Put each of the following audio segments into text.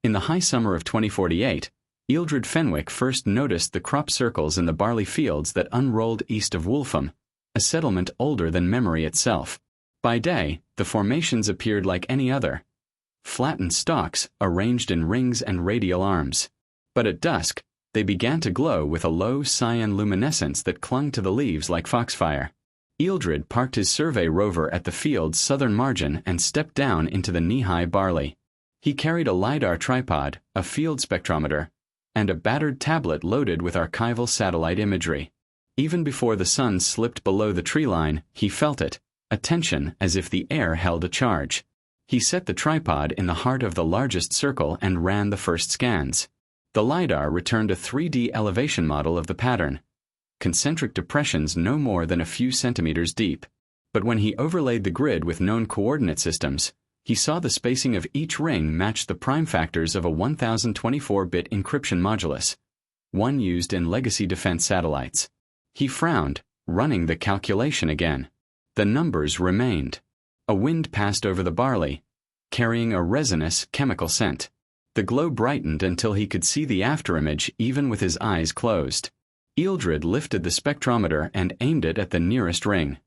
In the high summer of 2048, Ealdred Fenwick first noticed the crop circles in the barley fields that unrolled east of Wolfham, a settlement older than memory itself. By day, the formations appeared like any other, flattened stalks arranged in rings and radial arms. But at dusk, they began to glow with a low cyan luminescence that clung to the leaves like foxfire. Ealdred parked his survey rover at the field's southern margin and stepped down into the knee-high barley. He carried a LiDAR tripod, a field spectrometer, and a battered tablet loaded with archival satellite imagery. Even before the sun slipped below the tree line, he felt it, a tension as if the air held a charge. He set the tripod in the heart of the largest circle and ran the first scans. The LiDAR returned a 3D elevation model of the pattern, concentric depressions no more than a few centimeters deep. But when he overlaid the grid with known coordinate systems, he saw the spacing of each ring match the prime factors of a 1024-bit encryption modulus, one used in legacy defense satellites. He frowned, running the calculation again. The numbers remained. A wind passed over the barley, carrying a resinous chemical scent. The glow brightened until he could see the afterimage even with his eyes closed. Ealdred lifted the spectrometer and aimed it at the nearest ring.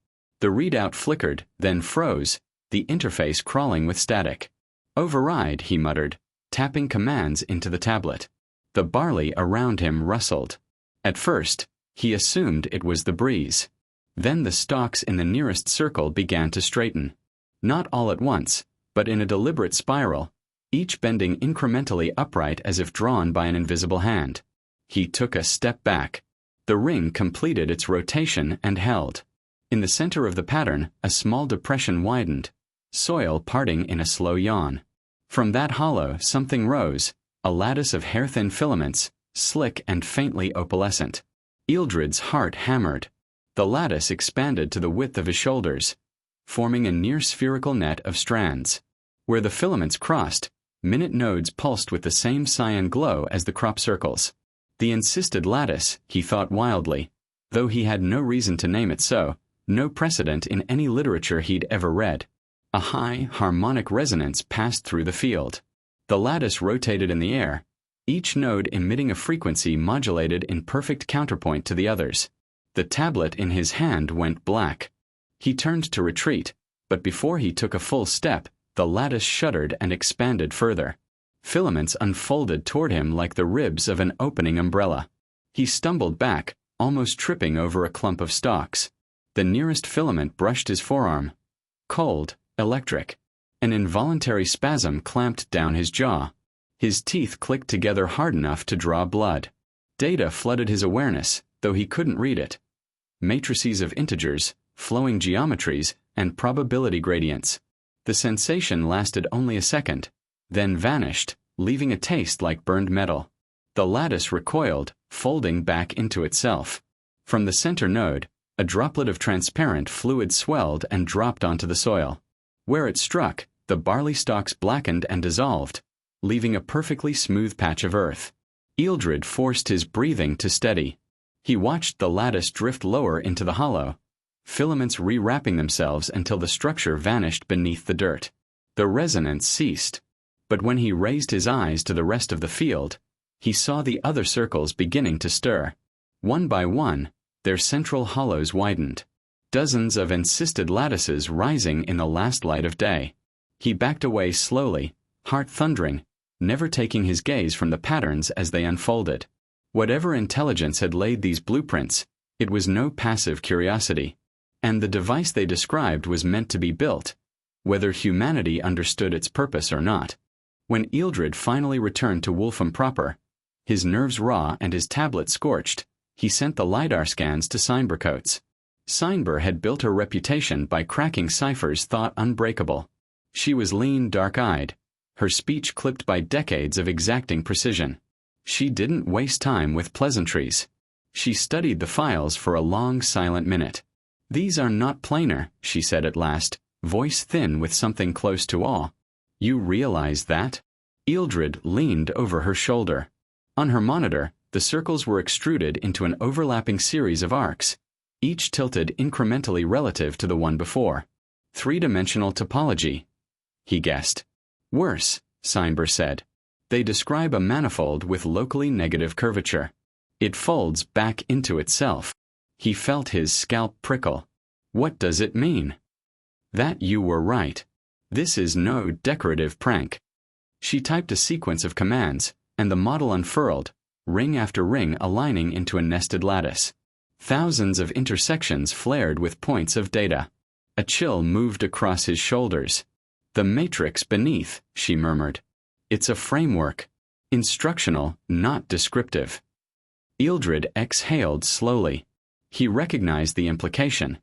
The readout flickered, then froze, the interface crawling with static. "Override," he muttered, tapping commands into the tablet. The barley around him rustled. At first, he assumed it was the breeze. Then the stalks in the nearest circle began to straighten. Not all at once, but in a deliberate spiral, each bending incrementally upright as if drawn by an invisible hand. He took a step back. The ring completed its rotation and held. In the center of the pattern, a small depression widened, soil parting in a slow yawn. From that hollow, something rose, a lattice of hair-thin filaments, slick and faintly opalescent. Ealdred's heart hammered. The lattice expanded to the width of his shoulders, forming a near-spherical net of strands. Where the filaments crossed, minute nodes pulsed with the same cyan glow as the crop circles. The insisted lattice, he thought wildly, though he had no reason to name it so, no precedent in any literature he'd ever read. A high, harmonic resonance passed through the field. The lattice rotated in the air, each node emitting a frequency modulated in perfect counterpoint to the others. The tablet in his hand went black. He turned to retreat, but before he took a full step, the lattice shuddered and expanded further. Filaments unfolded toward him like the ribs of an opening umbrella. He stumbled back, almost tripping over a clump of stalks. The nearest filament brushed his forearm. Cold, electric. An involuntary spasm clamped down his jaw. His teeth clicked together hard enough to draw blood. Data flooded his awareness, though he couldn't read it. Matrices of integers, flowing geometries, and probability gradients. The sensation lasted only a second, then vanished, leaving a taste like burned metal. The lattice recoiled, folding back into itself. From the center node, a droplet of transparent fluid swelled and dropped onto the soil. Where it struck, the barley stalks blackened and dissolved, leaving a perfectly smooth patch of earth. Ealdred forced his breathing to steady. He watched the lattice drift lower into the hollow, filaments rewrapping themselves until the structure vanished beneath the dirt. The resonance ceased. But when he raised his eyes to the rest of the field, he saw the other circles beginning to stir. One by one, their central hollows widened. Dozens of encysted lattices rising in the last light of day. He backed away slowly, heart thundering, never taking his gaze from the patterns as they unfolded. Whatever intelligence had laid these blueprints, it was no passive curiosity. And the device they described was meant to be built, whether humanity understood its purpose or not. When Ealdred finally returned to Wolfham proper, his nerves raw and his tablet scorched, he sent the LiDAR scans to Seinbercoats. Seinber had built her reputation by cracking ciphers thought unbreakable. She was lean, dark-eyed, her speech clipped by decades of exacting precision. She didn't waste time with pleasantries. She studied the files for a long, silent minute. "These are not planar," she said at last, voice thin with something close to awe. "You realize that?" Ealdred leaned over her shoulder. On her monitor, the circles were extruded into an overlapping series of arcs, each tilted incrementally relative to the one before. Three-dimensional topology, he guessed. "Worse," Seinber said. They describe a manifold with locally negative curvature. It folds back into itself. He felt his scalp prickle. What does it mean? That you were right. This is no decorative prank. She typed a sequence of commands, and the model unfurled, ring after ring aligning into a nested lattice. Thousands of intersections flared with points of data. A chill moved across his shoulders. The matrix beneath, she murmured. It's a framework. Instructional, not descriptive. Ealdred exhaled slowly. He recognized the implication.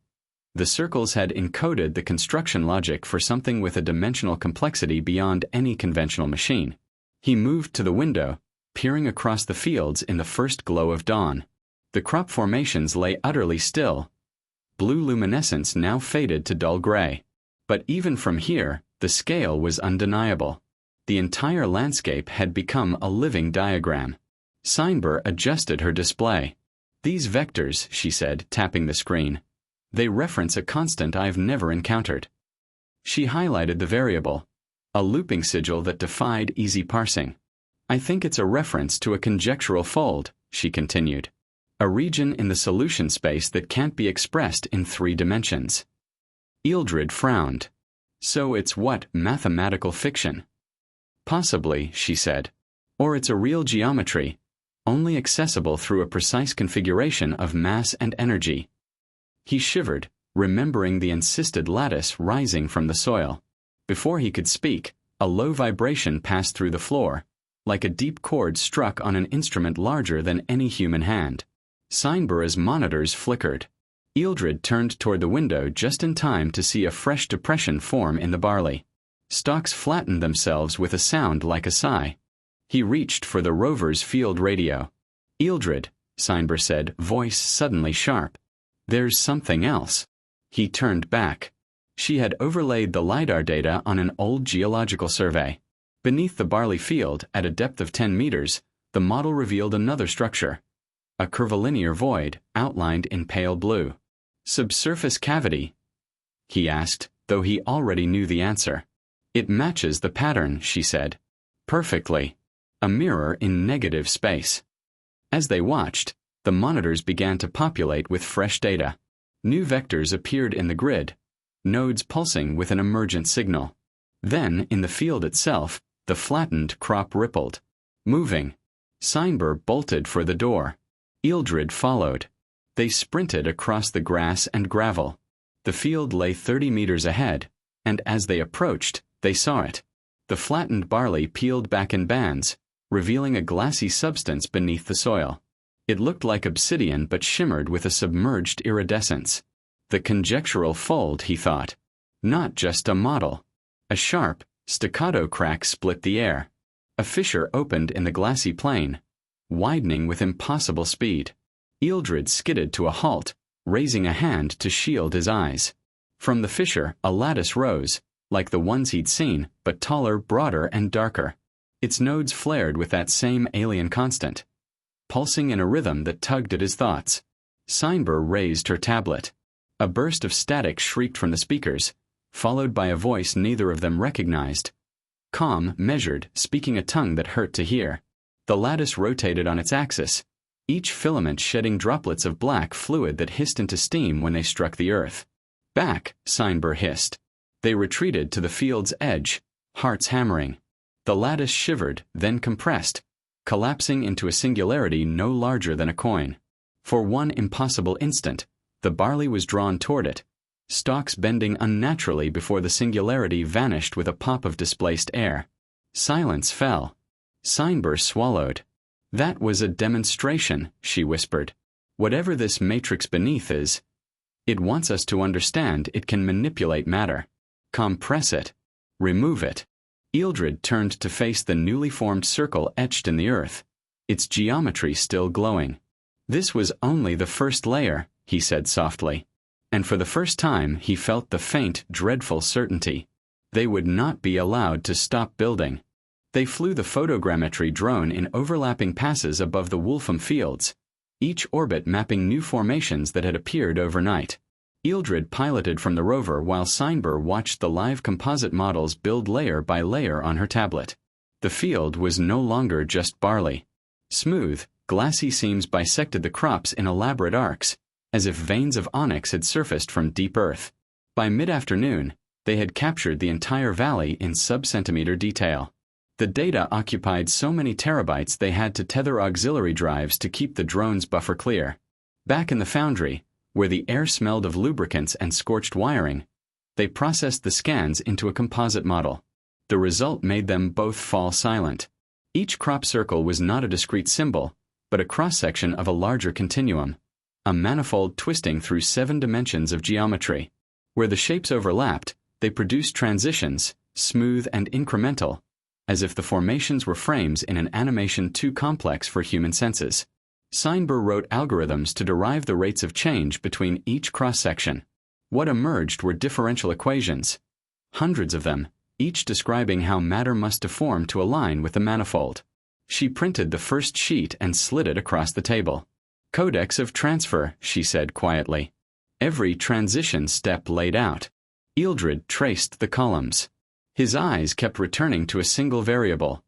The circles had encoded the construction logic for something with a dimensional complexity beyond any conventional machine. He moved to the window, peering across the fields in the first glow of dawn. The crop formations lay utterly still. Blue luminescence now faded to dull gray. But even from here, the scale was undeniable. The entire landscape had become a living diagram. Seinber adjusted her display. These vectors, she said, tapping the screen. They reference a constant I've never encountered. She highlighted the variable, a looping sigil that defied easy parsing. I think it's a reference to a conjectural fold, she continued. A region in the solution space that can't be expressed in 3 dimensions. Ealdred frowned. So it's what, mathematical fiction? Possibly, she said. Or it's a real geometry, only accessible through a precise configuration of mass and energy. He shivered, remembering the insisted lattice rising from the soil. Before he could speak, a low vibration passed through the floor, like a deep chord struck on an instrument larger than any human hand. Seinber's monitors flickered. Ealdred turned toward the window just in time to see a fresh depression form in the barley. Stalks flattened themselves with a sound like a sigh. He reached for the rover's field radio. Ealdred, Seinber said, voice suddenly sharp. There's something else. He turned back. She had overlaid the LiDAR data on an old geological survey. Beneath the barley field, at a depth of 10 meters, the model revealed another structure. A curvilinear void, outlined in pale blue. Subsurface cavity? He asked, though he already knew the answer. It matches the pattern, she said. Perfectly. A mirror in negative space. As they watched, the monitors began to populate with fresh data. New vectors appeared in the grid, nodes pulsing with an emergent signal. Then, in the field itself, the flattened crop rippled. Moving. Seinber bolted for the door. Ealdred followed. They sprinted across the grass and gravel. The field lay 30 meters ahead, and as they approached, they saw it. The flattened barley peeled back in bands, revealing a glassy substance beneath the soil. It looked like obsidian but shimmered with a submerged iridescence. The conjectural fold, he thought. Not just a model. A sharp, staccato crack split the air. A fissure opened in the glassy plain, widening with impossible speed. Ealdred skidded to a halt, raising a hand to shield his eyes. From the fissure, a lattice rose, like the ones he'd seen, but taller, broader, and darker. Its nodes flared with that same alien constant, pulsing in a rhythm that tugged at his thoughts. Seinber raised her tablet. A burst of static shrieked from the speakers, followed by a voice neither of them recognized. Calm, measured, speaking a tongue that hurt to hear. The lattice rotated on its axis, each filament shedding droplets of black fluid that hissed into steam when they struck the earth. Back, Seinber hissed. They retreated to the field's edge, hearts hammering. The lattice shivered, then compressed, collapsing into a singularity no larger than a coin. For one impossible instant, the barley was drawn toward it, stalks bending unnaturally before the singularity vanished with a pop of displaced air. Silence fell. Seinber swallowed. That was a demonstration, she whispered. Whatever this matrix beneath is, it wants us to understand it can manipulate matter. Compress it. Remove it. Ealdred turned to face the newly formed circle etched in the earth, its geometry still glowing. This was only the first layer, he said softly. And for the first time he felt the faint, dreadful certainty. They would not be allowed to stop building. They flew the photogrammetry drone in overlapping passes above the Wolfham fields, each orbit mapping new formations that had appeared overnight. Ealdred piloted from the rover while Seinber watched the live composite models build layer by layer on her tablet. The field was no longer just barley. Smooth, glassy seams bisected the crops in elaborate arcs, as if veins of onyx had surfaced from deep earth. By mid-afternoon, they had captured the entire valley in sub-centimeter detail. The data occupied so many terabytes they had to tether auxiliary drives to keep the drone's buffer clear. Back in the foundry, where the air smelled of lubricants and scorched wiring, they processed the scans into a composite model. The result made them both fall silent. Each crop circle was not a discrete symbol, but a cross-section of a larger continuum, a manifold twisting through 7 dimensions of geometry. Where the shapes overlapped, they produced transitions, smooth and incremental, as if the formations were frames in an animation too complex for human senses. Seinber wrote algorithms to derive the rates of change between each cross-section. What emerged were differential equations, hundreds of them, each describing how matter must deform to align with the manifold. She printed the first sheet and slid it across the table. Codex of transfer, she said quietly. Every transition step laid out. Ealdred traced the columns. His eyes kept returning to a single variable,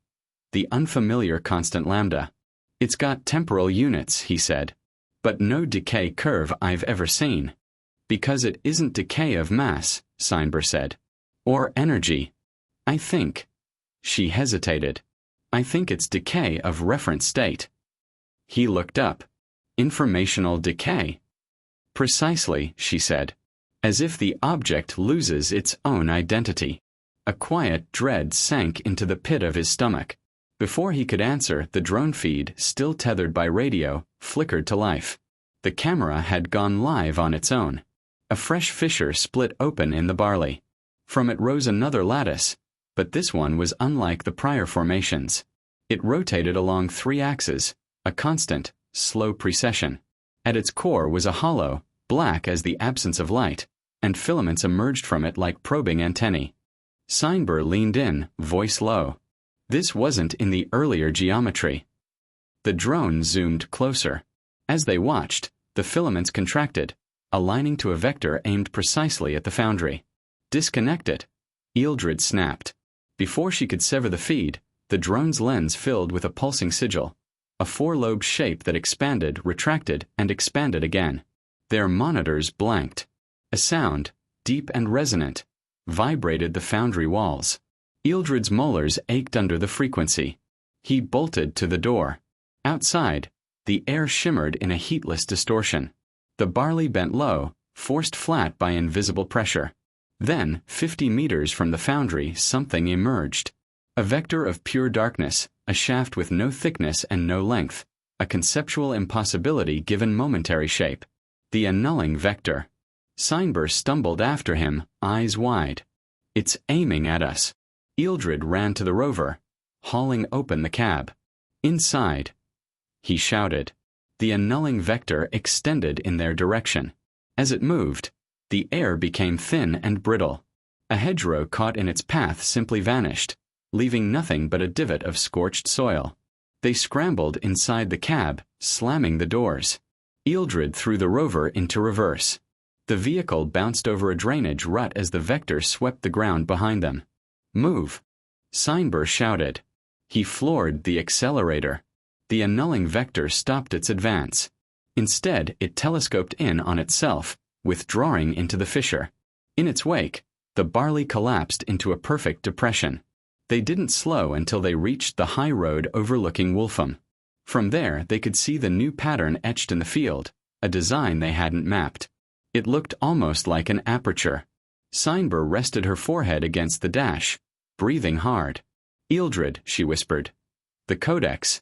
the unfamiliar constant lambda. It's got temporal units, he said, but no decay curve I've ever seen. Because it isn't decay of mass, Seinber said. Or energy. I think. She hesitated. I think it's decay of reference state. He looked up. Informational decay. Precisely, she said. As if the object loses its own identity. A quiet dread sank into the pit of his stomach. Before he could answer, the drone feed, still tethered by radio, flickered to life. The camera had gone live on its own. A fresh fissure split open in the barley. From it rose another lattice, but this one was unlike the prior formations. It rotated along 3 axes, a constant, slow precession. At its core was a hollow, black as the absence of light, and filaments emerged from it like probing antennae. Seinber leaned in, voice low. This wasn't in the earlier geometry. The drone zoomed closer. As they watched, the filaments contracted, aligning to a vector aimed precisely at the foundry. Disconnect it, Ealdred snapped. Before she could sever the feed, the drone's lens filled with a pulsing sigil, a 4-lobe shape that expanded, retracted, and expanded again. Their monitors blanked. A sound, deep and resonant, vibrated the foundry walls. Ealdred's molars ached under the frequency. He bolted to the door. Outside, the air shimmered in a heatless distortion. The barley bent low, forced flat by invisible pressure. Then, 50 meters from the foundry, something emerged. A vector of pure darkness, a shaft with no thickness and no length, a conceptual impossibility given momentary shape. The annulling vector. Seinber stumbled after him, eyes wide. It's aiming at us. Ealdred ran to the rover, hauling open the cab. Inside, he shouted. The annulling vector extended in their direction. As it moved, the air became thin and brittle. A hedgerow caught in its path simply vanished, leaving nothing but a divot of scorched soil. They scrambled inside the cab, slamming the doors. Ealdred threw the rover into reverse. The vehicle bounced over a drainage rut as the vector swept the ground behind them. Move! Seinber shouted. He floored the accelerator. The annulling vector stopped its advance. Instead, it telescoped in on itself, withdrawing into the fissure. In its wake, the barley collapsed into a perfect depression. They didn't slow until they reached the high road overlooking Wolfham. From there, they could see the new pattern etched in the field, a design they hadn't mapped. It looked almost like an aperture. Seinber rested her forehead against the dash, breathing hard. Ealdred, she whispered. The Codex.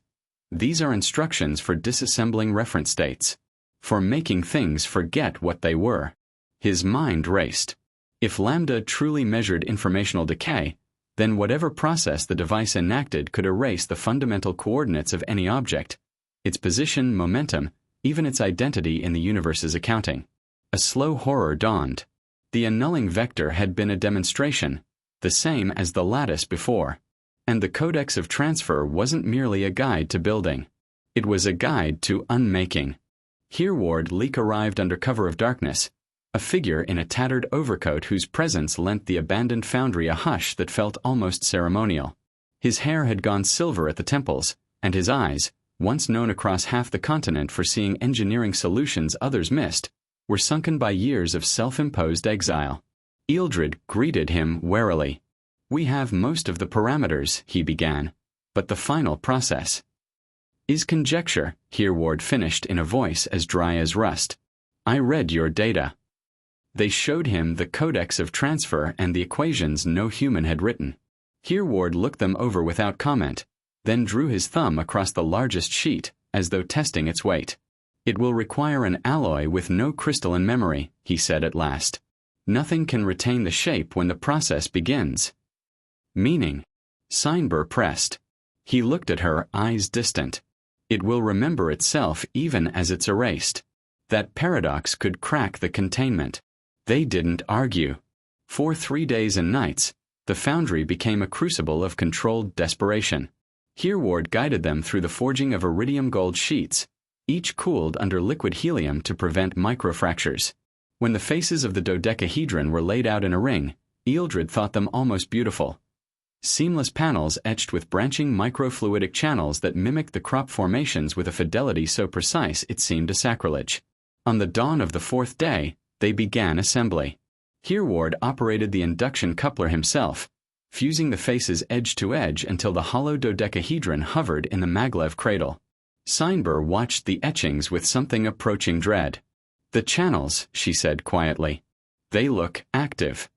These are instructions for disassembling reference states, for making things forget what they were. His mind raced. If Lambda truly measured informational decay, then whatever process the device enacted could erase the fundamental coordinates of any object, its position, momentum, even its identity in the universe's accounting. A slow horror dawned. The annulling vector had been a demonstration, the same as the lattice before. And the Codex of Transfer wasn't merely a guide to building. It was a guide to unmaking. Hereward Leek arrived under cover of darkness, a figure in a tattered overcoat whose presence lent the abandoned foundry a hush that felt almost ceremonial. His hair had gone silver at the temples, and his eyes, once known across half the continent for seeing engineering solutions others missed, were sunken by years of self-imposed exile. Ealdred greeted him warily. "We have most of the parameters," he began, "but the final process is conjecture," Hereward finished in a voice as dry as rust. "I read your data." They showed him the codex of transfer and the equations no human had written. Hereward looked them over without comment, then drew his thumb across the largest sheet, as though testing its weight. "It will require an alloy with no crystalline memory," he said at last. "Nothing can retain the shape when the process begins." "Meaning?" Steinber pressed. He looked at her, eyes distant. "It will remember itself even as it's erased. That paradox could crack the containment." They didn't argue. For 3 days and nights, the foundry became a crucible of controlled desperation. Hereward guided them through the forging of iridium gold sheets, each cooled under liquid helium to prevent microfractures. When the faces of the dodecahedron were laid out in a ring, Ealdred thought them almost beautiful. Seamless panels etched with branching microfluidic channels that mimicked the crop formations with a fidelity so precise it seemed a sacrilege. On the dawn of the 4th day, they began assembly. Hereward operated the induction coupler himself, fusing the faces edge to edge until the hollow dodecahedron hovered in the maglev cradle. Steinber watched the etchings with something approaching dread. "The channels," she said quietly. "They look active."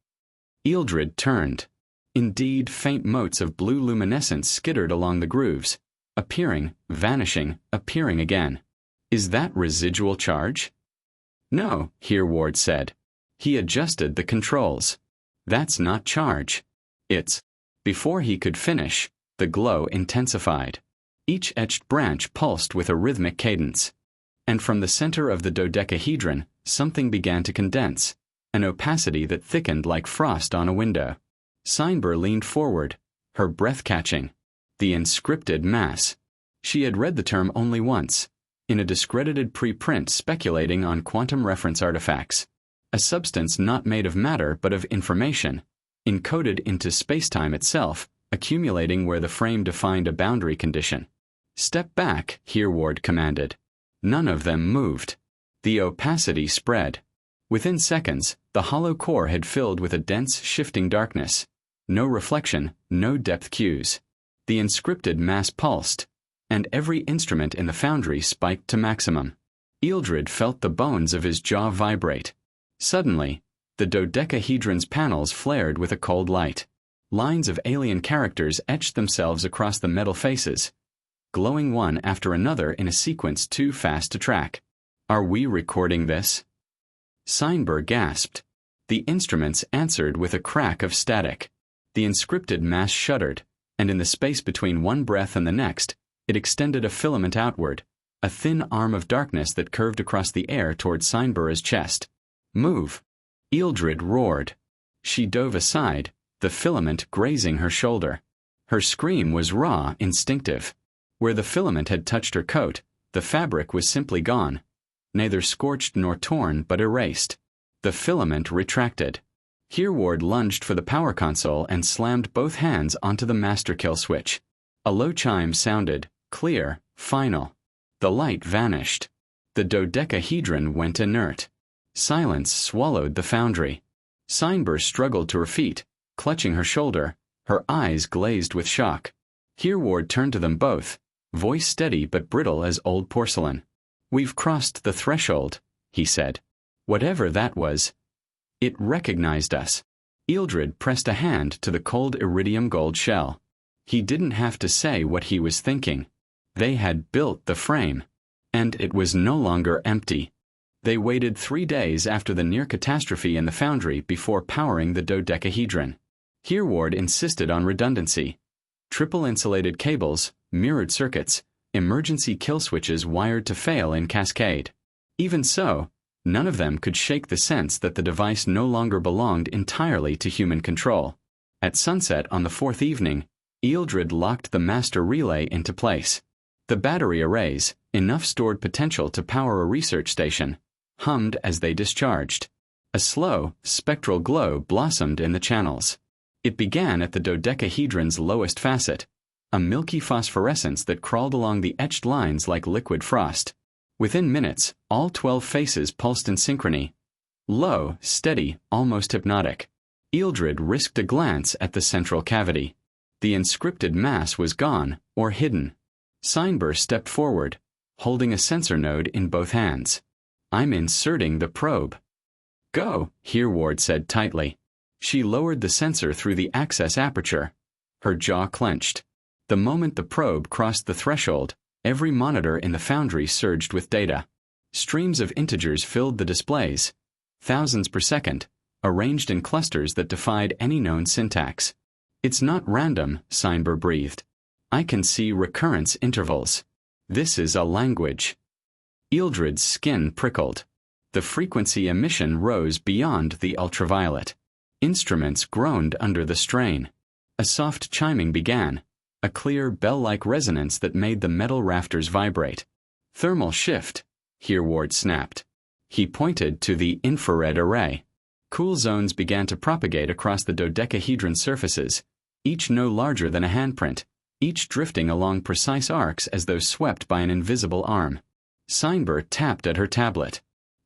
Ealdred turned. Indeed, faint motes of blue luminescence skittered along the grooves, appearing, vanishing, appearing again. "Is that residual charge?" "No," Hereward said. He adjusted the controls. "That's not charge. It's—" Before he could finish, the glow intensified. Each etched branch pulsed with a rhythmic cadence. And from the center of the dodecahedron, something began to condense, an opacity that thickened like frost on a window. Steinber leaned forward, her breath catching. The inscripted mass. She had read the term only once, in a discredited preprint speculating on quantum reference artifacts. A substance not made of matter but of information, encoded into spacetime itself, accumulating where the frame defined a boundary condition. "Step back," Hereward commanded. None of them moved. The opacity spread. Within seconds, the hollow core had filled with a dense, shifting darkness. No reflection, no depth cues. The inscripted mass pulsed, and every instrument in the foundry spiked to maximum. Ealdred felt the bones of his jaw vibrate. Suddenly, the dodecahedron's panels flared with a cold light. Lines of alien characters etched themselves across the metal faces, glowing one after another in a sequence too fast to track. "Are we recording this?" Steinber gasped. The instruments answered with a crack of static. The inscripted mass shuddered, and in the space between one breath and the next, it extended a filament outward, a thin arm of darkness that curved across the air toward Steinber's chest. "Move!" Ealdred roared. She dove aside, the filament grazing her shoulder. Her scream was raw, instinctive. Where the filament had touched her coat, the fabric was simply gone, neither scorched nor torn but erased. The filament retracted. Hereward lunged for the power console and slammed both hands onto the master kill switch. A low chime sounded, clear, final. The light vanished. The dodecahedron went inert. Silence swallowed the foundry. Steinber struggled to her feet, clutching her shoulder, her eyes glazed with shock. Hereward turned to them both, voice steady but brittle as old porcelain. "We've crossed the threshold," he said. "Whatever that was, it recognized us." Ealdred pressed a hand to the cold iridium gold shell. He didn't have to say what he was thinking. They had built the frame, and it was no longer empty. They waited 3 days after the near catastrophe in the foundry before powering the dodecahedron. Hereward insisted on redundancy. Triple insulated cables, mirrored circuits, emergency kill switches wired to fail in cascade. Even so, none of them could shake the sense that the device no longer belonged entirely to human control. At sunset on the 4th evening, Ealdred locked the master relay into place. The battery arrays, enough stored potential to power a research station, hummed as they discharged. A slow, spectral glow blossomed in the channels. It began at the dodecahedron's lowest facet, a milky phosphorescence that crawled along the etched lines like liquid frost. Within minutes, all 12 faces pulsed in synchrony. Low, steady, almost hypnotic. Ealdred risked a glance at the central cavity. The inscripted mass was gone, or hidden. Seinber stepped forward, holding a sensor node in both hands. "I'm inserting the probe." "Go," Hereward said tightly. She lowered the sensor through the access aperture. Her jaw clenched. The moment the probe crossed the threshold, every monitor in the foundry surged with data. Streams of integers filled the displays, thousands per second, arranged in clusters that defied any known syntax. "It's not random," Seinber breathed. "I can see recurrence intervals. This is a language." Ealdred's skin prickled. The frequency emission rose beyond the ultraviolet. Instruments groaned under the strain. A soft chiming began, a clear bell-like resonance that made the metal rafters vibrate. "Thermal shift," Hereward snapped. He pointed to the infrared array. Cool zones began to propagate across the dodecahedron surfaces, each no larger than a handprint, each drifting along precise arcs as though swept by an invisible arm. Seinber tapped at her tablet.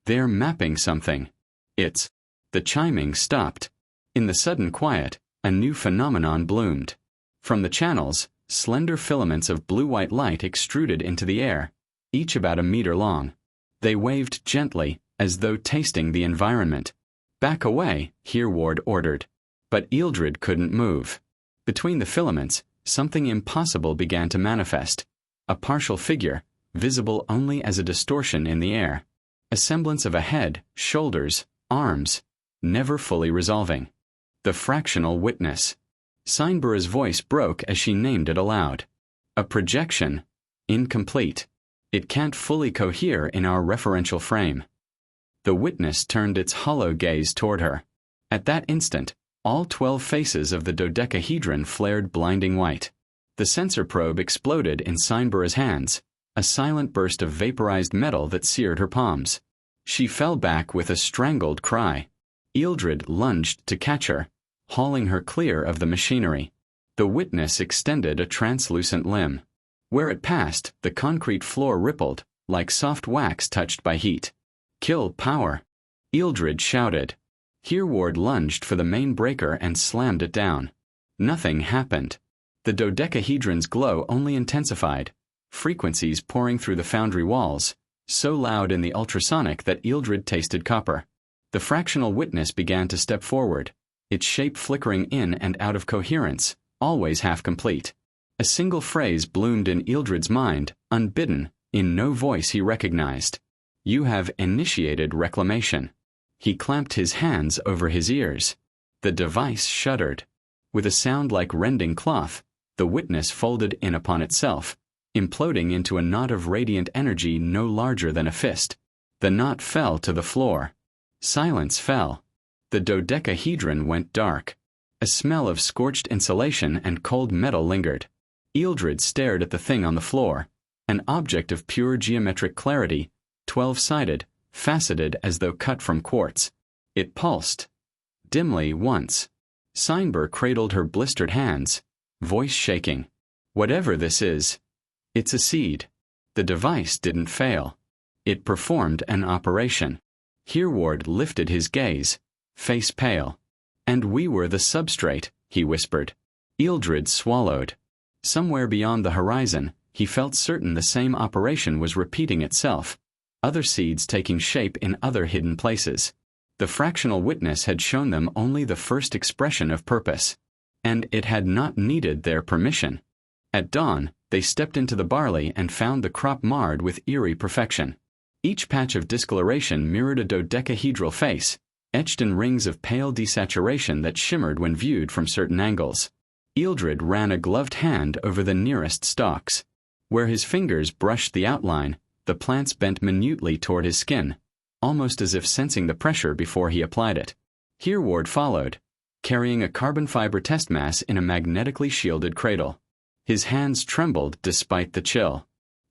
"They're mapping something. It's—" The chiming stopped. In the sudden quiet, a new phenomenon bloomed. From the channels, slender filaments of blue-white light extruded into the air, each about a meter long. They waved gently, as though tasting the environment. "Back away," Hereward ordered. But Ealdred couldn't move. Between the filaments, something impossible began to manifest. A partial figure, visible only as a distortion in the air. A semblance of a head, shoulders, arms, never fully resolving. The fractional witness. Seinber's voice broke as she named it aloud. "A projection. Incomplete. It can't fully cohere in our referential frame." The witness turned its hollow gaze toward her. At that instant, all 12 faces of the dodecahedron flared blinding white. The sensor probe exploded in Seinber's hands, a silent burst of vaporized metal that seared her palms. She fell back with a strangled cry. Ealdred lunged to catch her, hauling her clear of the machinery. The witness extended a translucent limb. Where it passed, the concrete floor rippled, like soft wax touched by heat. "Kill power," Ealdred shouted. Hereward lunged for the main breaker and slammed it down. Nothing happened. The dodecahedron's glow only intensified, frequencies pouring through the foundry walls, so loud in the ultrasonic that Ealdred tasted copper. The fractional witness began to step forward, its shape flickering in and out of coherence, always half complete. A single phrase bloomed in Ealdred's mind, unbidden, in no voice he recognized. "You have initiated reclamation." He clamped his hands over his ears. The device shuddered. With a sound like rending cloth, the witness folded in upon itself, imploding into a knot of radiant energy no larger than a fist. The knot fell to the floor. Silence fell. The dodecahedron went dark. A smell of scorched insulation and cold metal lingered. Ealdred stared at the thing on the floor, an object of pure geometric clarity, 12-sided, faceted as though cut from quartz. It pulsed. Dimly once. Seinber cradled her blistered hands, voice shaking. "Whatever this is, it's a seed." The device didn't fail. It performed an operation. Hereward lifted his gaze, face pale. "And we were the substrate," he whispered. Ealdred swallowed. Somewhere beyond the horizon, he felt certain the same operation was repeating itself, other seeds taking shape in other hidden places. The fractional witness had shown them only the first expression of purpose, and it had not needed their permission. At dawn, they stepped into the barley and found the crop marred with eerie perfection. Each patch of discoloration mirrored a dodecahedral face, etched in rings of pale desaturation that shimmered when viewed from certain angles. Ealdred ran a gloved hand over the nearest stalks. Where his fingers brushed the outline, the plants bent minutely toward his skin, almost as if sensing the pressure before he applied it. Hereward followed, carrying a carbon fiber test mass in a magnetically shielded cradle. His hands trembled despite the chill.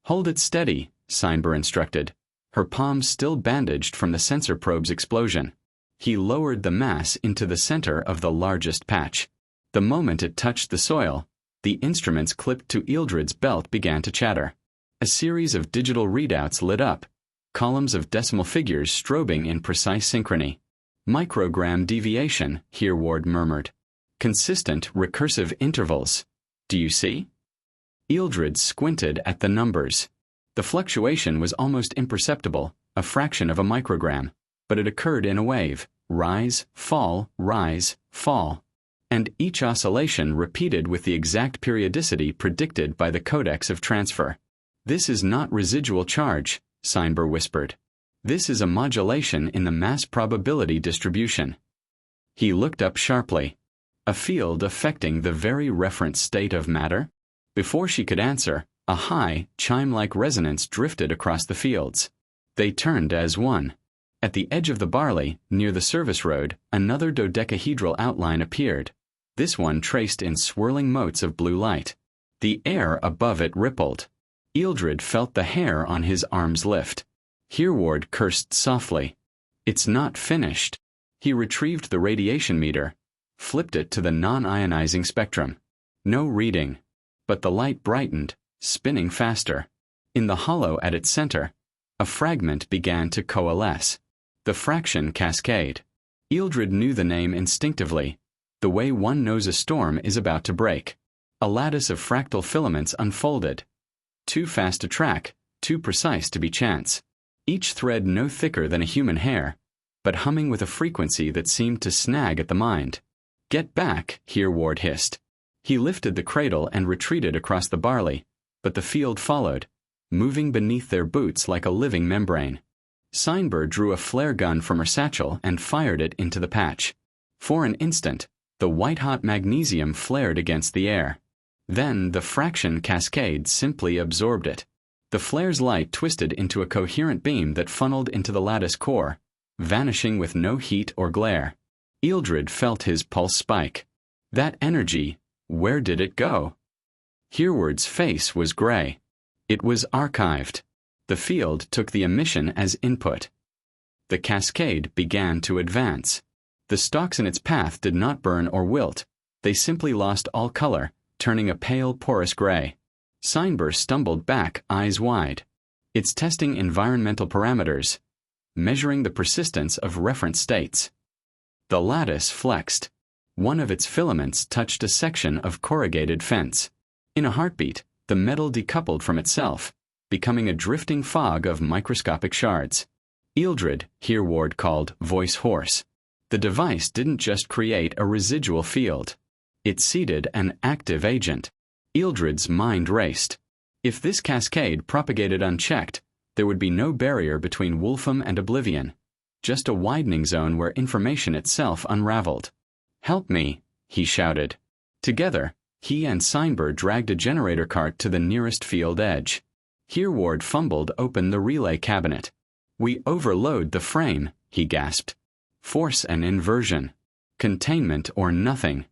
"Hold it steady," Seinber instructed, her palms still bandaged from the sensor probe's explosion. He lowered the mass into the center of the largest patch. The moment it touched the soil, The instruments clipped to Ealdred's belt began to chatter. A series of digital readouts lit up, columns of decimal figures strobing in precise synchrony. Microgram deviation, Hereward murmured. Consistent, recursive intervals. Do you see? Ealdred squinted at the numbers. The fluctuation was almost imperceptible, a fraction of a microgram, but it occurred in a wave, rise, fall, and each oscillation repeated with the exact periodicity predicted by the codex of transfer. This is not residual charge, Seinber whispered. This is a modulation in the mass probability distribution. He looked up sharply. A field affecting the very reference state of matter? Before she could answer, a high, chime-like resonance drifted across the fields. They turned as one. At the edge of the barley, near the service road, another dodecahedral outline appeared, this one traced in swirling motes of blue light. The air above it rippled. Ealdred felt the hair on his arms lift. Hereward cursed softly. It's not finished. He retrieved the radiation meter, flipped it to the non-ionizing spectrum. No reading. But the light brightened, spinning faster. In the hollow at its center, a fragment began to coalesce. The fraction cascade. Ealdred knew the name instinctively, the way one knows a storm is about to break. A lattice of fractal filaments unfolded. Too fast to track, too precise to be chance. Each thread no thicker than a human hair, but humming with a frequency that seemed to snag at the mind. Get back, Hereward hissed. He lifted the cradle and retreated across the barley, but the field followed, moving beneath their boots like a living membrane. Seinber drew a flare gun from her satchel and fired it into the patch. For an instant, the white-hot magnesium flared against the air. Then the fraction cascade simply absorbed it. The flare's light twisted into a coherent beam that funneled into the lattice core, vanishing with no heat or glare. Ealdred felt his pulse spike. That energy, where did it go? Hereward's face was gray. It was archived. The field took the emission as input. The cascade began to advance. The stalks in its path did not burn or wilt. They simply lost all color, turning a pale porous gray. Seinber stumbled back, eyes wide. It's testing environmental parameters, measuring the persistence of reference states. The lattice flexed. One of its filaments touched a section of corrugated fence. In a heartbeat, the metal decoupled from itself, becoming a drifting fog of microscopic shards. Ealdred, Hereward called, voice hoarse. The device didn't just create a residual field. It seeded an active agent. Ealdred's mind raced. If this cascade propagated unchecked, there would be no barrier between Wolfham and oblivion, just a widening zone where information itself unraveled. "Help me," he shouted. Together, he and Seinber dragged a generator cart to the nearest field edge. Hereward fumbled open the relay cabinet. "We overload the frame," he gasped. "Force an inversion. Containment or nothing."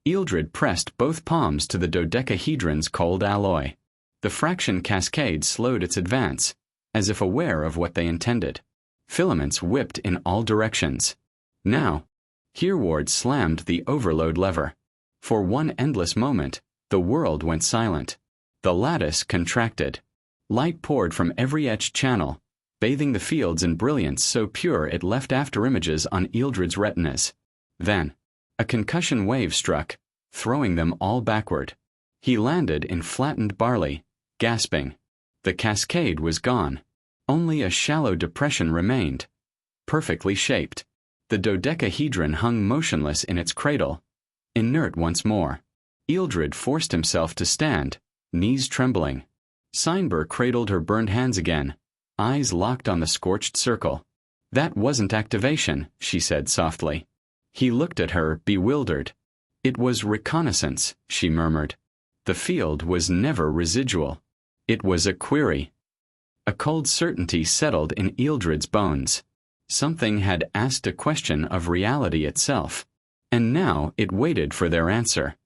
Ealdred pressed both palms to the dodecahedron's cold alloy. The fraction cascade slowed its advance, as if aware of what they intended. Filaments whipped in all directions. Now, Hereward slammed the overload lever. For one endless moment, the world went silent. The lattice contracted. Light poured from every etched channel, bathing the fields in brilliance so pure it left afterimages on Ealdred's retinas. Then, a concussion wave struck, throwing them all backward. He landed in flattened barley, gasping. The cascade was gone. Only a shallow depression remained, perfectly shaped. The dodecahedron hung motionless in its cradle, inert once more. Ealdred forced himself to stand, knees trembling. Seinber cradled her burned hands again, eyes locked on the scorched circle. "That wasn't activation," she said softly. He looked at her, bewildered. "It was reconnaissance," she murmured. The field was never residual. It was a query. A cold certainty settled in Ealdred's bones. Something had asked a question of reality itself, and now it waited for their answer.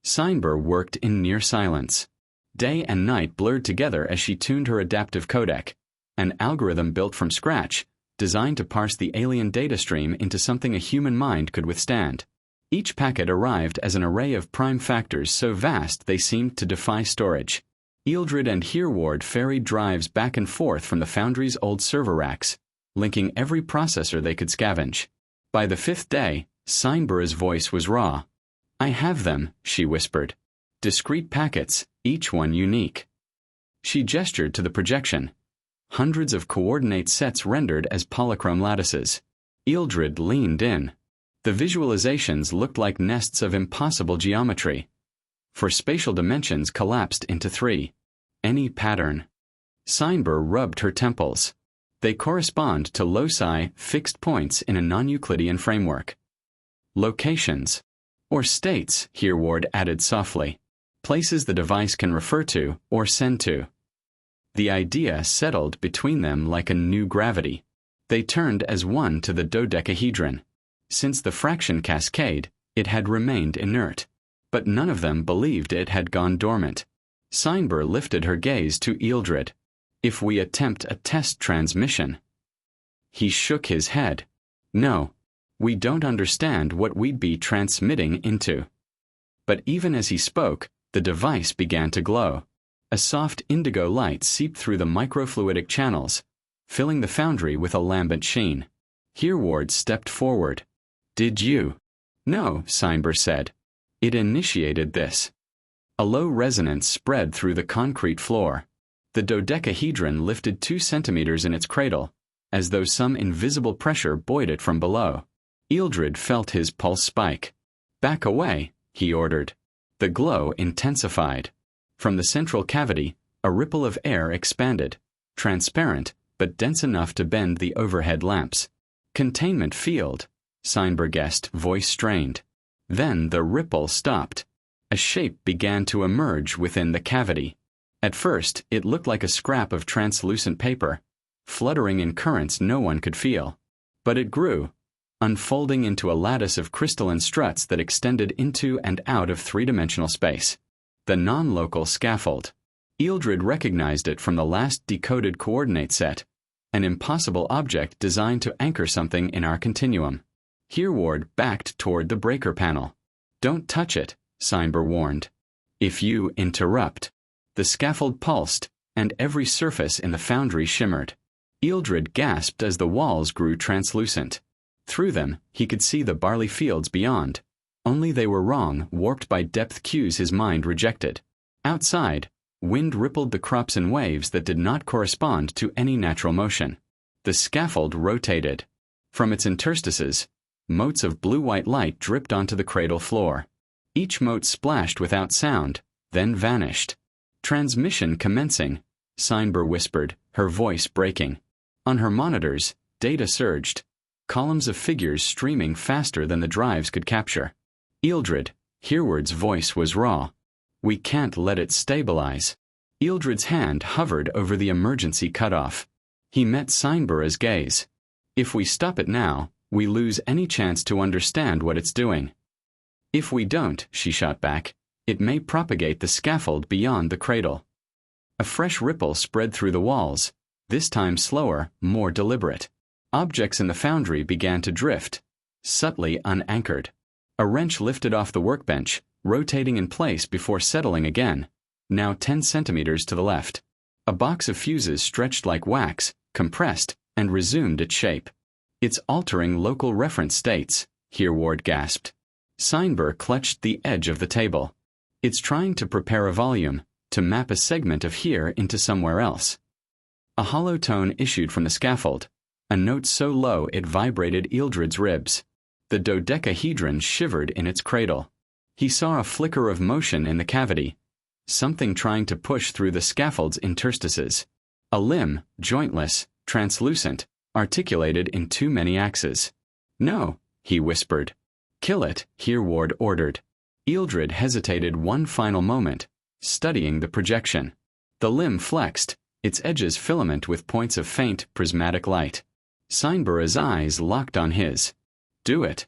Seinber worked in near silence. Day and night blurred together as she tuned her adaptive codec, an algorithm built from scratch, designed to parse the alien data stream into something a human mind could withstand. Each packet arrived as an array of prime factors so vast they seemed to defy storage. Ealdred and Hereward ferried drives back and forth from the foundry's old server racks, linking every processor they could scavenge. By the 5th day, Seinbera's voice was raw. "I have them," she whispered. "Discrete packets, each one unique." She gestured to the projection. Hundreds of coordinate sets rendered as polychrome lattices. Ealdred leaned in. The visualizations looked like nests of impossible geometry. For spatial dimensions collapsed into 3. Any pattern. Seinber rubbed her temples. They correspond to loci, fixed points in a non-Euclidean framework. Locations. Or states, Hereward added softly. Places the device can refer to or send to. The idea settled between them like a new gravity. They turned as one to the dodecahedron. Since the fraction cascade, it had remained inert. But none of them believed it had gone dormant. Seinber lifted her gaze to Ealdred. "If we attempt a test transmission." He shook his head. "No. We don't understand what we'd be transmitting into." But even as he spoke, the device began to glow. A soft indigo light seeped through the microfluidic channels, filling the foundry with a lambent sheen. Hereward stepped forward. "Did you?" "No," Seinber said. "It initiated this." A low resonance spread through the concrete floor. The dodecahedron lifted 2 centimeters in its cradle, as though some invisible pressure buoyed it from below. Ealdred felt his pulse spike. "Back away," he ordered. The glow intensified. From the central cavity, a ripple of air expanded, transparent, but dense enough to bend the overhead lamps. "Containment field," Seinber guessed, voice strained. Then the ripple stopped. A shape began to emerge within the cavity. At first, it looked like a scrap of translucent paper, fluttering in currents no one could feel. But it grew, unfolding into a lattice of crystalline struts that extended into and out of 3-dimensional space. The non-local scaffold. Ealdred recognized it from the last decoded coordinate set, an impossible object designed to anchor something in our continuum. Hereward backed toward the breaker panel. "Don't touch it," Seinber warned. "If you interrupt." The scaffold pulsed, and every surface in the foundry shimmered. Ealdred gasped as the walls grew translucent. Through them, he could see the barley fields beyond. Only they were wrong, warped by depth cues his mind rejected. Outside, wind rippled the crops in waves that did not correspond to any natural motion. The scaffold rotated. From its interstices, motes of blue-white light dripped onto the cradle floor. Each mote splashed without sound, then vanished. "Transmission commencing," Seinber whispered, her voice breaking. On her monitors, data surged, columns of figures streaming faster than the drives could capture. "Ealdred," Hereward's voice was raw. "We can't let it stabilize." Ealdred's hand hovered over the emergency cutoff. He met Seinbera's gaze. "If we stop it now, we lose any chance to understand what it's doing." "If we don't," she shot back, "it may propagate the scaffold beyond the cradle." A fresh ripple spread through the walls, this time slower, more deliberate. Objects in the foundry began to drift, subtly unanchored. A wrench lifted off the workbench, rotating in place before settling again, now 10 centimeters to the left. A box of fuses stretched like wax, compressed, and resumed its shape. "It's altering local reference states," Hereward gasped. Seinber clutched the edge of the table. "It's trying to prepare a volume, to map a segment of here into somewhere else." A hollow tone issued from the scaffold, a note so low it vibrated Ealdred's ribs. The dodecahedron shivered in its cradle. He saw a flicker of motion in the cavity, something trying to push through the scaffold's interstices. A limb, jointless, translucent, articulated in too many axes. "No," he whispered. "Kill it," Hereward ordered. Ealdred hesitated one final moment, studying the projection. The limb flexed, its edges filament with points of faint, prismatic light. Seinbera's eyes locked on his. "Do it."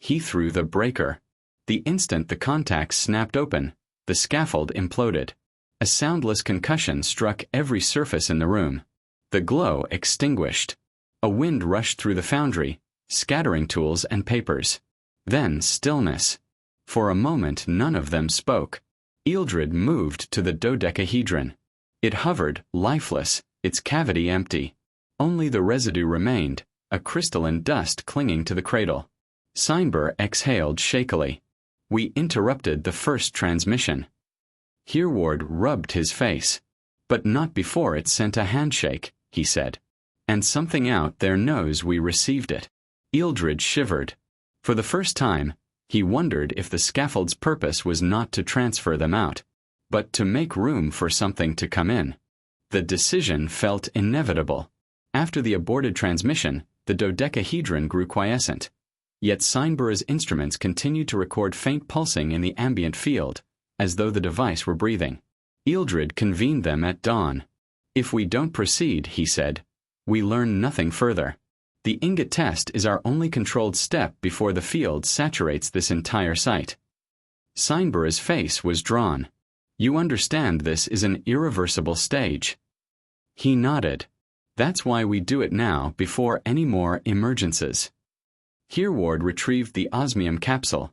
He threw the breaker. The instant the contacts snapped open, the scaffold imploded. A soundless concussion struck every surface in the room. The glow extinguished. A wind rushed through the foundry, scattering tools and papers. Then stillness. For a moment none of them spoke. Ealdred moved to the dodecahedron. It hovered, lifeless, its cavity empty. Only the residue remained, a crystalline dust clinging to the cradle. Seinber exhaled shakily. We interrupted the first transmission. Hereward rubbed his face. But not before it sent a handshake, he said. And something out there knows we received it. Ealdred shivered. For the first time, he wondered if the scaffold's purpose was not to transfer them out, but to make room for something to come in. The decision felt inevitable. After the aborted transmission, the dodecahedron grew quiescent. Yet Seinber's instruments continued to record faint pulsing in the ambient field, as though the device were breathing. Ealdred convened them at dawn. If we don't proceed, he said, we learn nothing further. The ingot test is our only controlled step before the field saturates this entire site. Seinber's face was drawn. You understand this is an irreversible stage. He nodded. That's why we do it now before any more emergences. Hereward retrieved the osmium capsule.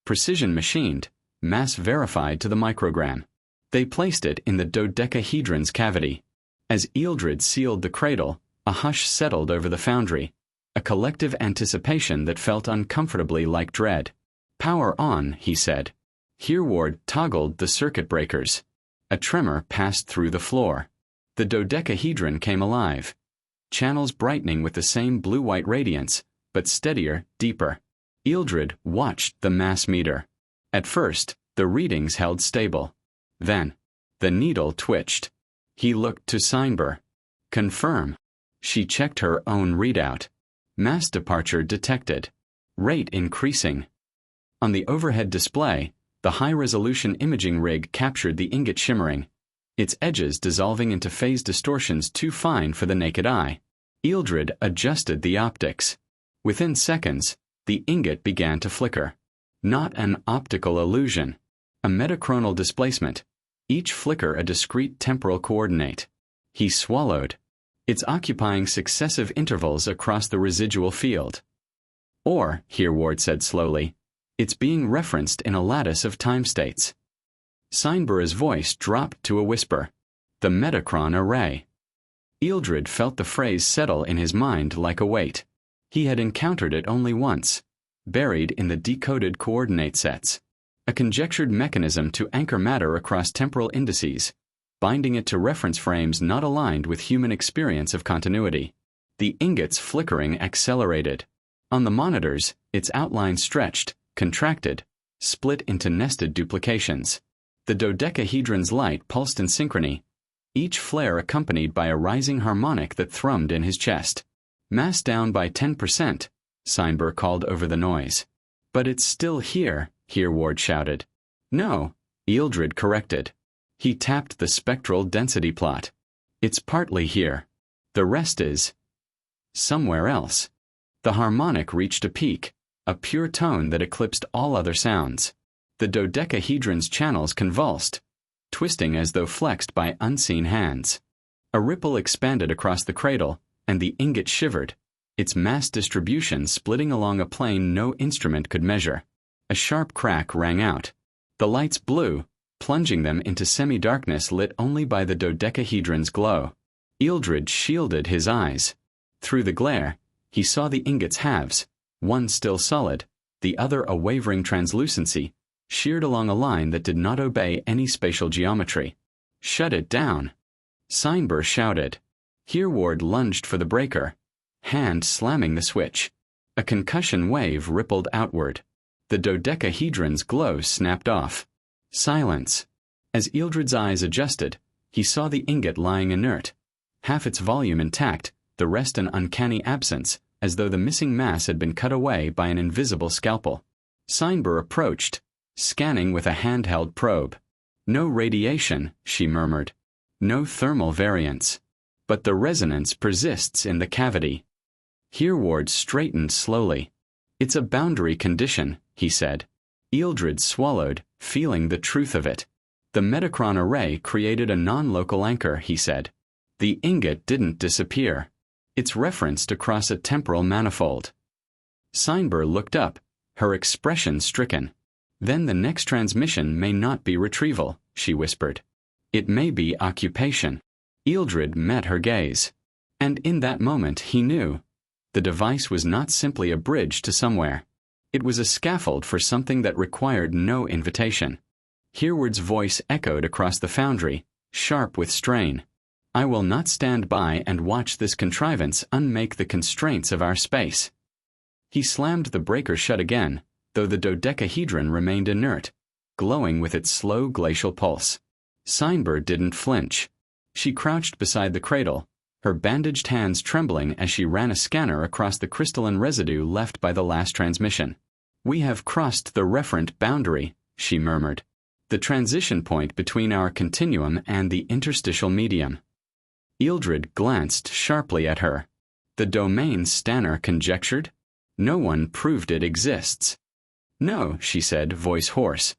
Precision machined, mass verified to the microgram. They placed it in the dodecahedron's cavity. As Ealdred sealed the cradle, a hush settled over the foundry, a collective anticipation that felt uncomfortably like dread. Power on, he said. Hereward toggled the circuit breakers. A tremor passed through the floor. The dodecahedron came alive. Channels brightening with the same blue-white radiance, but steadier, deeper. Ealdred watched the mass meter. At first, the readings held stable. Then, the needle twitched. He looked to Seinber. Confirm. She checked her own readout. Mass departure detected. Rate increasing. On the overhead display, the high-resolution imaging rig captured the ingot shimmering, its edges dissolving into phase distortions too fine for the naked eye. Ealdred adjusted the optics. Within seconds, the ingot began to flicker. Not an optical illusion. A metachronal displacement. Each flicker a discrete temporal coordinate. He swallowed. It's occupying successive intervals across the residual field. Or, Hereward said slowly, it's being referenced in a lattice of time states. Seinber's voice dropped to a whisper. The metachron array. Ealdred felt the phrase settle in his mind like a weight. He had encountered it only once, buried in the decoded coordinate sets. A conjectured mechanism to anchor matter across temporal indices, binding it to reference frames not aligned with human experience of continuity. The ingot's flickering accelerated. On the monitors, its outline stretched, contracted, split into nested duplications. The dodecahedron's light pulsed in synchrony, each flare accompanied by a rising harmonic that thrummed in his chest. Mass down by 10%, Seinber called over the noise. But it's still here, Hereward shouted. No, Ealdred corrected. He tapped the spectral density plot. It's partly here. The rest is somewhere else. The harmonic reached a peak, a pure tone that eclipsed all other sounds. The dodecahedron's channels convulsed, twisting as though flexed by unseen hands. A ripple expanded across the cradle, and the ingot shivered, its mass distribution splitting along a plane no instrument could measure. A sharp crack rang out. The lights blew, plunging them into semi-darkness lit only by the dodecahedron's glow. Ealdred shielded his eyes. Through the glare, he saw the ingot's halves, one still solid, the other a wavering translucency, sheared along a line that did not obey any spatial geometry. Shut it down. Seinber shouted. Hereward lunged for the breaker, hand slamming the switch. A concussion wave rippled outward. The dodecahedron's glow snapped off. Silence. As Ealdred's eyes adjusted, he saw the ingot lying inert, half its volume intact, the rest an uncanny absence, as though the missing mass had been cut away by an invisible scalpel. Seinber approached, scanning with a handheld probe. No radiation, she murmured. No thermal variance. But the resonance persists in the cavity. Hereward straightened slowly. It's a boundary condition, he said. Ealdred swallowed, feeling the truth of it. The metachron array created a non-local anchor, he said. The ingot didn't disappear. It's referenced across a temporal manifold. Seinber looked up, her expression stricken. "Then the next transmission may not be retrieval," she whispered. "It may be occupation." Ealdred met her gaze. And in that moment he knew. The device was not simply a bridge to somewhere. It was a scaffold for something that required no invitation. Hereward's voice echoed across the foundry, sharp with strain. "I will not stand by and watch this contrivance unmake the constraints of our space." He slammed the breaker shut again, though the dodecahedron remained inert, glowing with its slow glacial pulse. Steinber didn't flinch. She crouched beside the cradle, her bandaged hands trembling as she ran a scanner across the crystalline residue left by the last transmission. "We have crossed the referent boundary," she murmured. "The transition point between our continuum and the interstitial medium." Ealdred glanced sharply at her. "The domain Stanner conjectured? No one proved it exists." "No," she said, voice hoarse,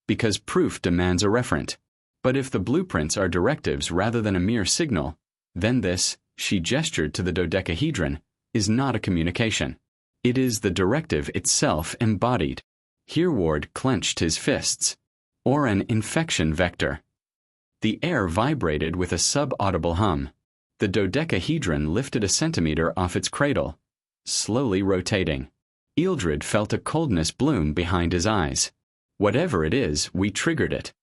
"because proof demands a referent. But if the blueprints are directives rather than a mere signal, then this," she gestured to the dodecahedron, "is not a communication. It is the directive itself embodied." Hereward clenched his fists. "Or an infection vector." The air vibrated with a sub-audible hum. The dodecahedron lifted a centimeter off its cradle, slowly rotating. Ealdred felt a coldness bloom behind his eyes. "Whatever it is, we triggered it."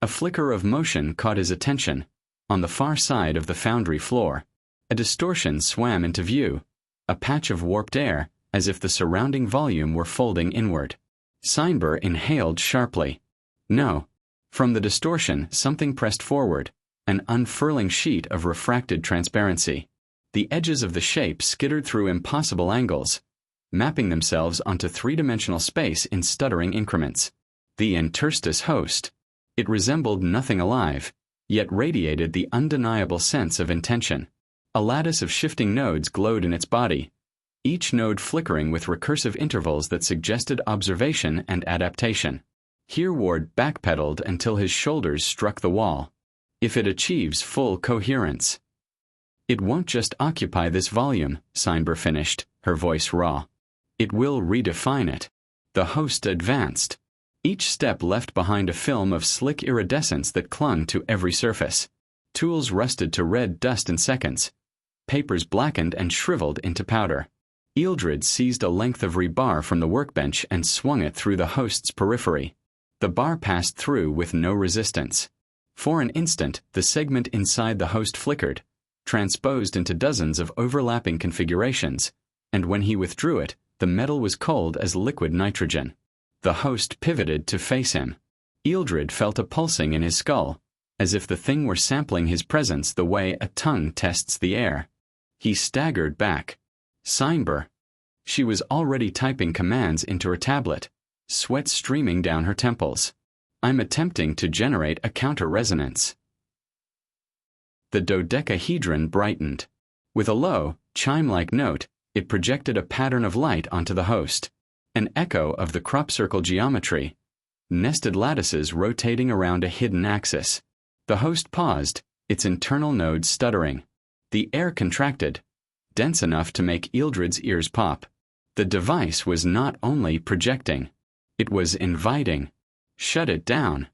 A flicker of motion caught his attention. On the far side of the foundry floor, a distortion swam into view, a patch of warped air, as if the surrounding volume were folding inward. Steinber inhaled sharply. No. From the distortion, something pressed forward, an unfurling sheet of refracted transparency. The edges of the shape skittered through impossible angles, mapping themselves onto three-dimensional space in stuttering increments. The interstice host. It resembled nothing alive, yet radiated the undeniable sense of intention. A lattice of shifting nodes glowed in its body, each node flickering with recursive intervals that suggested observation and adaptation. Hereward backpedaled until his shoulders struck the wall. "If it achieves full coherence." "It won't just occupy this volume," Steinber finished, her voice raw. "It will redefine it." The host advanced. Each step left behind a film of slick iridescence that clung to every surface. Tools rusted to red dust in seconds. Papers blackened and shriveled into powder. Ealdred seized a length of rebar from the workbench and swung it through the host's periphery. The bar passed through with no resistance. For an instant, the segment inside the host flickered, transposed into dozens of overlapping configurations, and when he withdrew it, the metal was cold as liquid nitrogen. The host pivoted to face him. Ealdred felt a pulsing in his skull, as if the thing were sampling his presence the way a tongue tests the air. He staggered back. "Steinber." She was already typing commands into her tablet, sweat streaming down her temples. "I'm attempting to generate a counter-resonance." The dodecahedron brightened. With a low, chime-like note, it projected a pattern of light onto the host. An echo of the crop circle geometry, nested lattices rotating around a hidden axis. The host paused, its internal nodes stuttering. The air contracted, dense enough to make Ealdred's ears pop. The device was not only projecting, it was inviting. "Shut it down."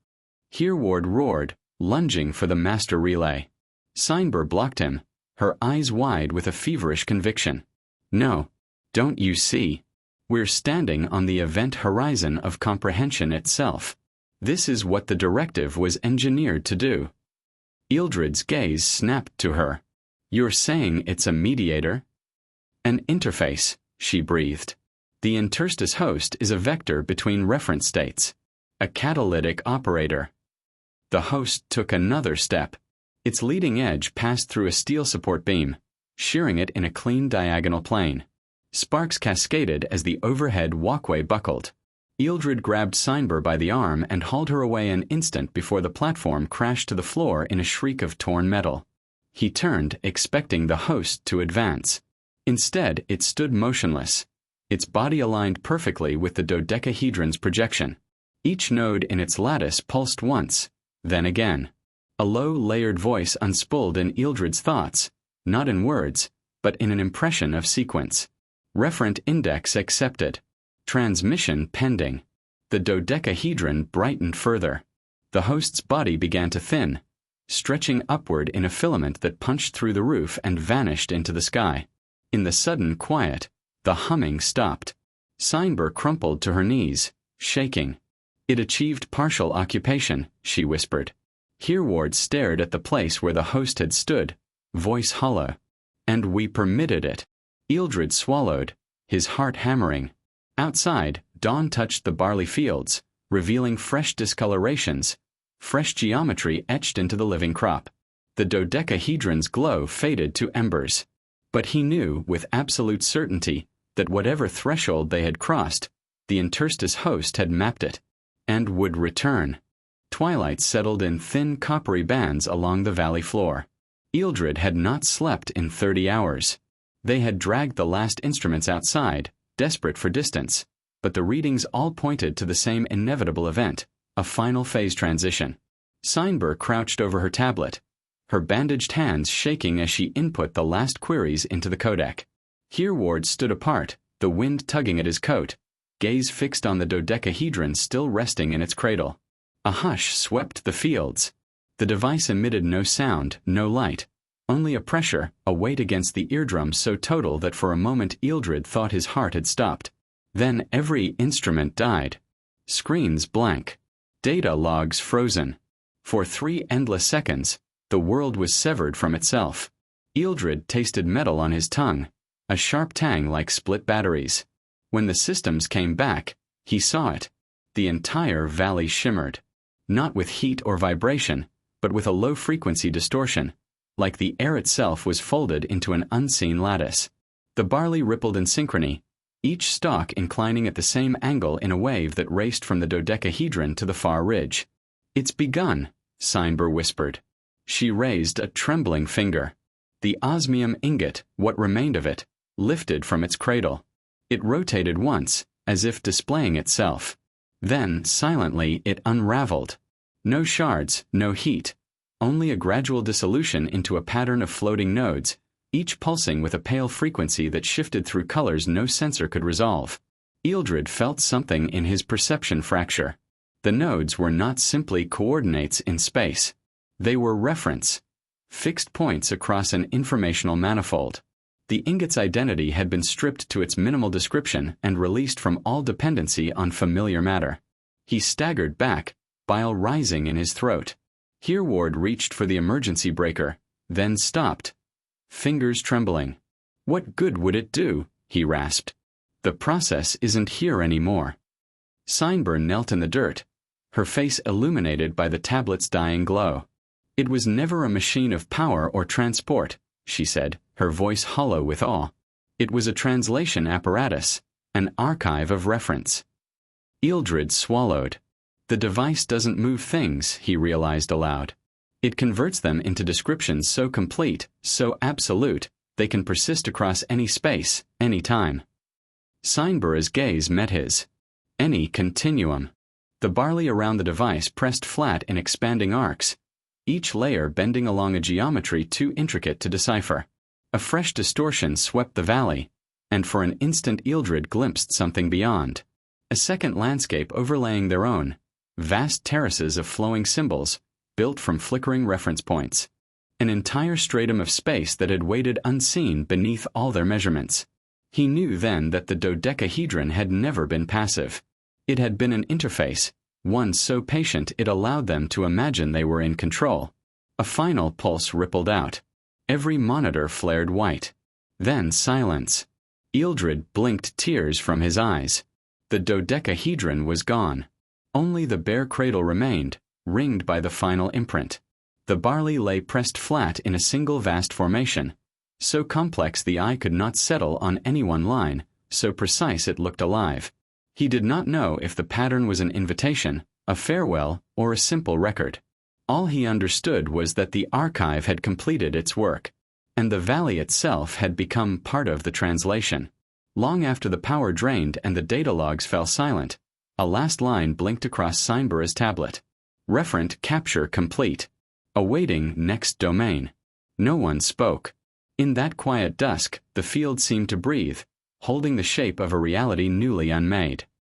Hereward roared, lunging for the master relay. Steinber blocked him, her eyes wide with a feverish conviction. "No, don't you see? We're standing on the event horizon of comprehension itself. This is what the directive was engineered to do." Ealdred's gaze snapped to her. "You're saying it's a mediator?" "An interface," she breathed. "The interstice host is a vector between reference states, a catalytic operator." The host took another step. Its leading edge passed through a steel support beam, shearing it in a clean diagonal plane. Sparks cascaded as the overhead walkway buckled. Ealdred grabbed Steinber by the arm and hauled her away an instant before the platform crashed to the floor in a shriek of torn metal. He turned, expecting the host to advance. Instead, it stood motionless, its body aligned perfectly with the dodecahedron's projection. Each node in its lattice pulsed once, then again. A low, layered voice unspooled in Ealdred's thoughts, not in words, but in an impression of sequence. "Referent index accepted." Transmission pending. The dodecahedron brightened further. The host's body began to thin, stretching upward in a filament that punched through the roof and vanished into the sky. In the sudden quiet, the humming stopped. Steinber crumpled to her knees, shaking. It achieved partial occupation, she whispered. Hereward stared at the place where the host had stood, voice hollow. And we permitted it. Ealdred swallowed, his heart hammering. Outside, dawn touched the barley fields, revealing fresh discolorations, fresh geometry etched into the living crop. The dodecahedron's glow faded to embers. But he knew with absolute certainty that whatever threshold they had crossed, the interstice host had mapped it, and would return. Twilight settled in thin coppery bands along the valley floor. Ealdred had not slept in 30 hours. They had dragged the last instruments outside, desperate for distance, but the readings all pointed to the same inevitable event, a final phase transition. Steinber crouched over her tablet, her bandaged hands shaking as she input the last queries into the codec. Hereward stood apart, the wind tugging at his coat, gaze fixed on the dodecahedron still resting in its cradle. A hush swept the fields. The device emitted no sound, no light, only a pressure, a weight against the eardrum so total that for a moment Ealdred thought his heart had stopped. Then every instrument died. Screens blank. Data logs frozen. For 3 endless seconds, the world was severed from itself. Ealdred tasted metal on his tongue, a sharp tang like split batteries. When the systems came back, he saw it. The entire valley shimmered. Not with heat or vibration, but with a low-frequency distortion, like the air itself was folded into an unseen lattice. The barley rippled in synchrony, each stalk inclining at the same angle in a wave that raced from the dodecahedron to the far ridge. "It's begun," Steinber whispered. She raised a trembling finger. The osmium ingot, what remained of it, lifted from its cradle. It rotated once, as if displaying itself. Then, silently, it unraveled. No shards, no heat, only a gradual dissolution into a pattern of floating nodes, each pulsing with a pale frequency that shifted through colors no sensor could resolve. Ealdred felt something in his perception fracture. The nodes were not simply coordinates in space. They were reference, fixed points across an informational manifold. The ingot's identity had been stripped to its minimal description and released from all dependency on familiar matter. He staggered back, bile rising in his throat. Hereward reached for the emergency breaker, then stopped, fingers trembling. "What good would it do?" he rasped. "The process isn't here anymore." Steinber knelt in the dirt, her face illuminated by the tablet's dying glow. "It was never a machine of power or transport," she said, her voice hollow with awe. "It was a translation apparatus, an archive of reference." Ealdred swallowed. The device doesn't move things, he realized aloud. It converts them into descriptions so complete, so absolute, they can persist across any space, any time. Steinber's gaze met his. Any continuum. The barley around the device pressed flat in expanding arcs, each layer bending along a geometry too intricate to decipher. A fresh distortion swept the valley, and for an instant Ealdred glimpsed something beyond. A second landscape overlaying their own, vast terraces of flowing symbols, built from flickering reference points. An entire stratum of space that had waited unseen beneath all their measurements. He knew then that the dodecahedron had never been passive. It had been an interface, one so patient it allowed them to imagine they were in control. A final pulse rippled out. Every monitor flared white. Then silence. Ealdred blinked tears from his eyes. The dodecahedron was gone. Only the bare cradle remained, ringed by the final imprint. The barley lay pressed flat in a single vast formation, so complex the eye could not settle on any one line, so precise it looked alive. He did not know if the pattern was an invitation, a farewell, or a simple record. All he understood was that the archive had completed its work, and the valley itself had become part of the translation. Long after the power drained and the data logs fell silent, a last line blinked across Steinber's tablet. Referent capture complete. Awaiting next domain. No one spoke. In that quiet dusk, the field seemed to breathe, holding the shape of a reality newly unmade.